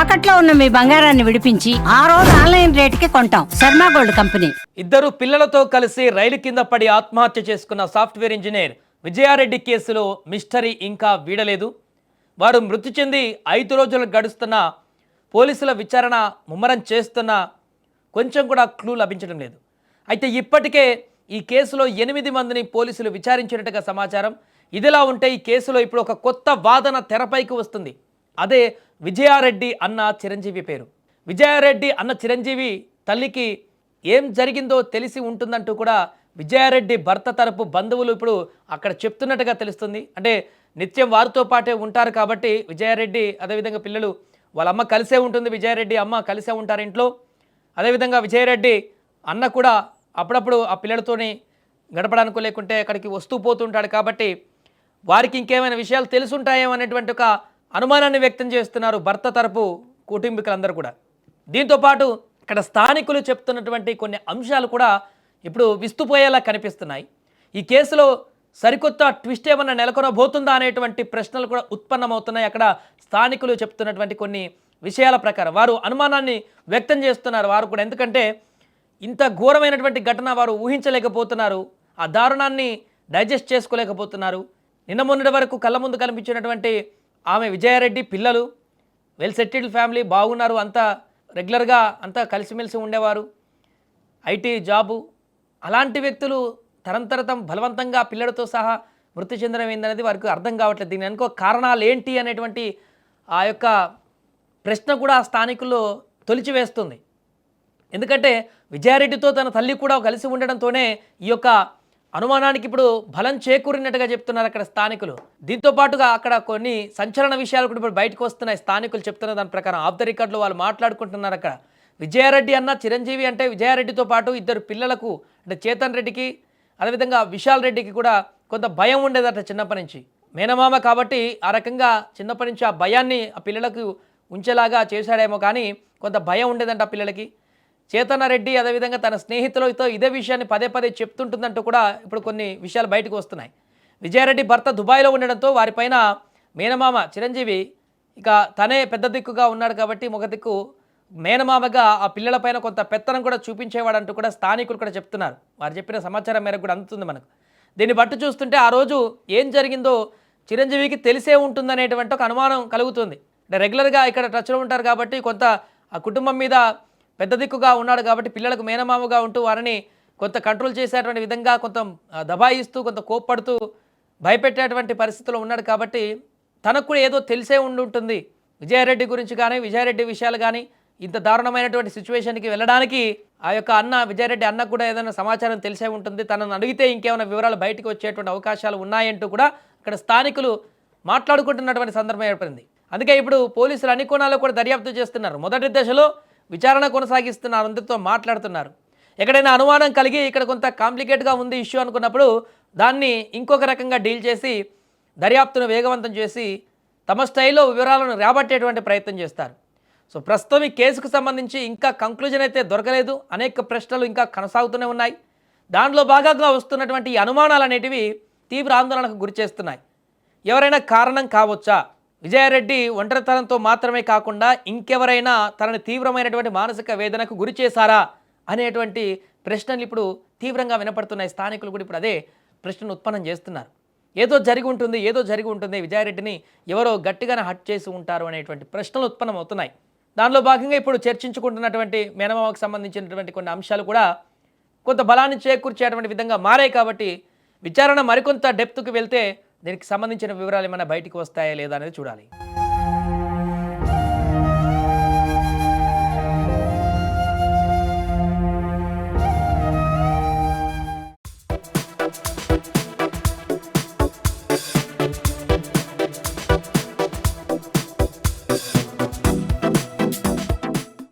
తాకట్లో ఉన్న మీ బంగారాన్ని విడిపించి ఆ రోజు ఆన్లైన్ రేటుకి కొంటాం. Sharma gold company. ఇద్దరు పిల్లలతో కలిసి రైలు కింద పడి ఆత్మహత్య చేసుకున్న సాఫ్ట్వేర్ ఇంజనీర్ విజయారెడ్డి కేసులో మిస్టరీ ఇంకా వీడలేదు. వారు మృతి చెంది 5 రోజులు గడుస్తున్న పోలీసుల విచారణ ముమ్మరం చేస్తున్న కొంచెం కూడా క్లూ లభించడం లేదు. అయితే ఇప్పటికే ఈ కేసులో 8 మందిని పోలీసులు విచారించినట్టుగా సమాచారం. ఇదిలా ఉంటే ఈ కేసులో ఇప్పుడు ఒక కొత్త వాదన తెరపైకి వస్తుంది. అదే విజయారెడ్డి అన్న చిరంజీవి పేరు. విజయారెడ్డి అన్న చిరంజీవి తల్లికి ఏం జరిగిందో తెలిసి ఉంటుందంటూ కూడా విజయారెడ్డి భర్త తరపు బంధువులు ఇప్పుడు అక్కడ చెప్తున్నట్టుగా తెలుస్తుంది. అంటే నిత్యం వారితో పాటే ఉంటారు కాబట్టి విజయారెడ్డి అదేవిధంగా పిల్లలు వాళ్ళ అమ్మ కలిసే ఉంటుంది, విజయారెడ్డి అమ్మ కలిసే ఉంటారు ఇంట్లో. అదేవిధంగా విజయారెడ్డి అన్న కూడా అప్పుడప్పుడు ఆ పిల్లలతోని గడపడానికి లేకుంటే అక్కడికి వస్తూ పోతుంటాడు కాబట్టి వారికి ఇంకేమైనా విషయాలు తెలుసుంటాయేమో అనేటువంటి ఒక అనుమానాన్ని వ్యక్తం చేస్తున్నారు భర్త తరపు కుటుంబీకులందరూ కూడా. దీంతోపాటు ఇక్కడ స్థానికులు చెప్తున్నటువంటి కొన్ని అంశాలు కూడా ఇప్పుడు విస్తుపోయేలా కనిపిస్తున్నాయి. ఈ కేసులో సరికొత్త ట్విస్ట్ ఏమన్నా నెలకొనబోతుందా అనేటువంటి ప్రశ్నలు కూడా ఉత్పన్నమవుతున్నాయి. అక్కడ స్థానికులు చెప్తున్నటువంటి కొన్ని విషయాల ప్రకారం వారు అనుమానాన్ని వ్యక్తం చేస్తున్నారు. వారు కూడా ఎందుకంటే ఇంత ఘోరమైనటువంటి ఘటన వారు ఊహించలేకపోతున్నారు, ఆ దారుణాన్ని డైజెస్ట్ చేసుకోలేకపోతున్నారు. నిన్న మొన్నటి వరకు కళ్ళ ముందు కనిపించినటువంటి ఆమె విజయారెడ్డి పిల్లలు వెల్ సెటిల్డ్ ఫ్యామిలీ, బాగున్నారు, అంతా రెగ్యులర్గా అంతా కలిసిమెలిసి ఉండేవారు, ఐటీ జాబు. అలాంటి వ్యక్తులు తరంతరతం బలవంతంగా పిల్లలతో సహా మృతి చెందడం ఏందనేది వారికి అర్థం కావట్లేదు. దీని అనుకో కారణాలు ఏంటి అనేటువంటి ఆ యొక్క ప్రశ్న కూడా స్థానికుల్లో తొలిచివేస్తుంది. ఎందుకంటే విజయారెడ్డితో తన తల్లి కూడా కలిసి ఉండడంతోనే ఈ యొక్క అనుమానానికి ఇప్పుడు బలం చేకూరినట్టుగా చెప్తున్నారు అక్కడ స్థానికులు. దీంతో పాటుగా అక్కడ కొన్ని సంచలన విషయాలు కూడా ఇప్పుడు బయటకు వస్తున్నాయి. స్థానికులు చెప్తున్న దాని ప్రకారం ఆఫ్ ద రికార్డులో వాళ్ళు మాట్లాడుకుంటున్నారు. అక్కడ విజయారెడ్డి అన్న చిరంజీవి అంటే విజయారెడ్డితో పాటు 2 పిల్లలకు అంటే చేతన్ రెడ్డికి అదేవిధంగా విశాల్ రెడ్డికి కూడా కొంత భయం ఉండేదట చిన్నప్పటి నుంచి. మేనమామ కాబట్టి ఆ రకంగా చిన్నప్పటి నుంచి ఆ భయాన్ని ఆ పిల్లలకు ఉంచేలాగా చేశాడేమో, కానీ కొంత భయం ఉండేదంట ఆ పిల్లలకి. చేతన రెడ్డి అదేవిధంగా తన స్నేహితులతో ఇదే విషయాన్ని పదే పదే చెప్తుంటుందంటూ కూడా ఇప్పుడు కొన్ని విషయాలు బయటకు వస్తున్నాయి. విజయారెడ్డి భర్త దుబాయ్లో ఉండడంతో వారిపైన మేనమామ చిరంజీవి ఇక తనే పెద్ద దిక్కుగా ఉన్నాడు కాబట్టి మొగ దిక్కు మేనమామగా ఆ పిల్లలపైన కొంత పెత్తనం కూడా చూపించేవాడంటూ కూడా స్థానికులు కూడా చెప్తున్నారు. వారు చెప్పిన సమాచారం మేరకు కూడా అందుతుంది మనకు. దీన్ని బట్టి చూస్తుంటే ఆ రోజు ఏం జరిగిందో చిరంజీవికి తెలిసే ఉంటుందనేటువంటి ఒక అనుమానం కలుగుతుంది. అంటే రెగ్యులర్గా ఇక్కడ టచ్లో ఉంటారు కాబట్టి కొంత ఆ కుటుంబం మీద పెద్ద దిక్కుగా ఉన్నాడు కాబట్టి పిల్లలకు మేనమామగా ఉంటూ వారిని కొంత కంట్రోల్ చేసేటువంటి విధంగా కొంత దబాయిస్తూ కొంత కోప్పడుతూ భయపెట్టేటువంటి పరిస్థితిలో ఉన్నాడు కాబట్టి తనకు కూడా ఏదో తెలిసే ఉంటుంది విజయారెడ్డి గురించి కానీ విజయారెడ్డి విషయాలు కానీ. ఇంత దారుణమైనటువంటి సిచ్యువేషన్కి వెళ్ళడానికి ఆ యొక్క అన్న విజయారెడ్డి అన్నకు కూడా ఏదైనా సమాచారం తెలిసే ఉంటుంది, తనను అడిగితే ఇంకేమైనా వివరాలు బయటకు వచ్చేటువంటి అవకాశాలు ఉన్నాయంటూ కూడా ఇక్కడ స్థానికులు మాట్లాడుకుంటున్నటువంటి సందర్భం ఏర్పడింది. అందుకే ఇప్పుడు పోలీసులు అన్ని కోణాల్లో కూడా దర్యాప్తు చేస్తున్నారు. మొదటి దశలో విచారణ కొనసాగిస్తున్నారు, అందరితో మాట్లాడుతున్నారు. ఎక్కడైనా అనుమానం కలిగి ఇక్కడ కొంత కాంప్లికేట్గా ఉంది ఇష్యూ అనుకున్నప్పుడు దాన్ని ఇంకొక రకంగా డీల్ చేసి దర్యాప్తును వేగవంతం చేసి తమ స్టైల్లో వివరాలను రాబట్టేటువంటి ప్రయత్నం చేస్తారు. సో ప్రస్తుతం ఈ కేసుకు సంబంధించి ఇంకా కంక్లూజన్ అయితే దొరకలేదు. అనేక ప్రశ్నలు ఇంకా కొనసాగుతూనే ఉన్నాయి. దానిలో భాగంగా వస్తున్నటువంటి ఈ అనుమానాలు అనేటివి తీవ్ర ఆందోళనకు గురి చేస్తున్నాయి. ఎవరైనా కారణం కావచ్చా? విజయారెడ్డి ఒంటరితనంతో మాత్రమే కాకుండా ఇంకెవరైనా తనని తీవ్రమైనటువంటి మానసిక వేదనకు గురి చేశారా అనేటువంటి ప్రశ్నలు ఇప్పుడు తీవ్రంగా వినపడుతున్నాయి. స్థానికులు కూడా ఇప్పుడు అదే ప్రశ్నను ఉత్పన్నం చేస్తున్నారు. ఏదో జరిగి ఉంటుంది, విజయారెడ్డిని ఎవరో గట్టిగానే హట్ చేసి ఉంటారు అనేటువంటి ప్రశ్నలు ఉత్పన్నం అవుతున్నాయి. దానిలో భాగంగా ఇప్పుడు చర్చించుకుంటున్నటువంటి మేనమామకు సంబంధించినటువంటి కొన్ని అంశాలు కూడా కొంత బలాన్ని చేకూర్చేటువంటి విధంగా మారాయి కాబట్టి విచారణ మరికొంత డెప్త్కి వెళ్తే దీనికి సంబంధించిన వివరాలు ఏమైనా బయటికి వస్తాయా లేదా అనేది చూడాలి.